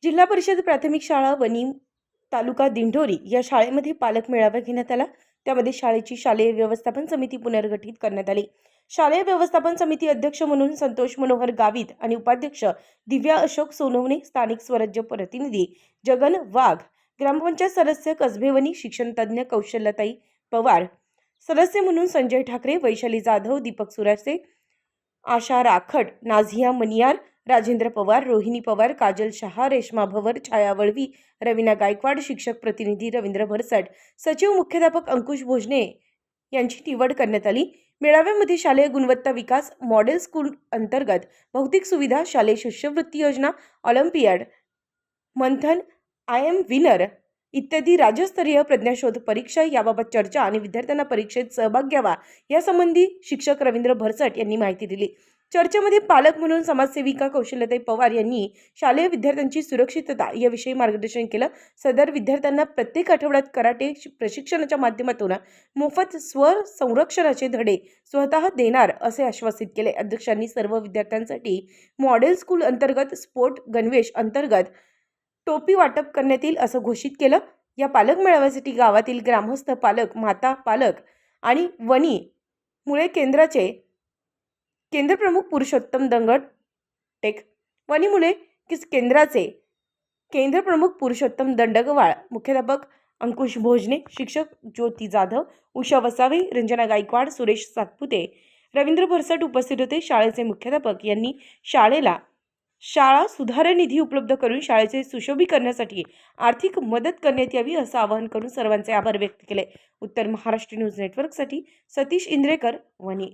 जिल्हा परिषद प्राथमिक शाळा वनी तालुका दिंडोरी या शाळेमध्ये पालक मेळावा घेण्यात आला। त्यामध्ये शाळेची शालेय व्यवस्थापन समिती पुनर्गठित करण्यात आली। शालेय व्यवस्थापन समिती अध्यक्ष म्हणून संतोष मनोहर गावित आणि उपाध्यक्ष दिव्या अशोक सोनवणे, स्थानिक स्वराज्य प्रतिनिधी जगन वाघ, ग्रामपंचायत सदस्य कसबेवनी, शिक्षण तज्ञ कौशल्यताई पवार, सदस्य म्हणून संजय ठाकरे, वैशाली जाधव, दीपक सुरासे, आशा राखट, नाझिया मनियार, राजेंद्र पवार, रोहिणी पवार, काजल शहा, रेश्मा भवर, छाया वळवी, रवीना गायकवाड, शिक्षक प्रतिनिधी रवींद्र भरसट, सचिव मुख्याध्यापक अंकुश भोजने यांची निवड करण्यात आली। मेळाव्यामध्ये शालेय गुणवत्ता विकास, मॉडेल स्कूल अंतर्गत भौतिक सुविधा, शालेय शिष्यवृत्ती योजना, ऑलिम्पियाड, मंथन, IM विनर इत्यादी राज्यस्तरीय प्रज्ञाशोध परीक्षा याबाबत चर्चा आणि विद्यार्थ्यांना परीक्षेत सहभाग घ्यावा यासंबंधी शिक्षक रवींद्र भरसट यांनी माहिती दिली। चर्चेमध्ये पालक म्हणून समाजसेविका कौशल्यताई पवार यांनी शालेय विद्यार्थ्यांची सुरक्षितता याविषयी मार्गदर्शन केलं। सदर विद्यार्थ्यांना प्रत्येक आठवड्यात कराटे प्रशिक्षणाच्या माध्यमातून मोफत स्वर संरक्षणाचे धडे स्वतः देणार असे आश्वासित केले। अध्यक्षांनी सर्व विद्यार्थ्यांसाठी मॉडेल स्कूल अंतर्गत स्पोर्ट गणवेश अंतर्गत टोपी वाटप करण्यात येईल असं घोषित केलं। या पालक मेळाव्यासाठी गावातील ग्रामस्थ, पालक, माता पालक आणि वनी मुळे केंद्राचे केंद्रप्रमुख पुरुषोत्तम दंडगटेक, वनी मुळे केंद्राचे केंद्रप्रमुख पुरुषोत्तम दंडगवाळ, मुख्याध्यापक अंकुश भोजने, शिक्षक ज्योती जाधव, उषा वसावे, रंजना गायकवाड, सुरेश सातपुते, रवींद्र भरसट उपस्थित होते। शाळेचे मुख्याध्यापक यांनी शाळा सुधार निधी उपलब्ध करून शाळेचे सुशोभीकरणासाठी आर्थिक मदत करण्यात यावी असं आवाहन करून सर्वांचे आभार व्यक्त केले। उत्तर महाराष्ट्र न्यूज नेटवर्कसाठी सतीश इंद्रेकर, वनी।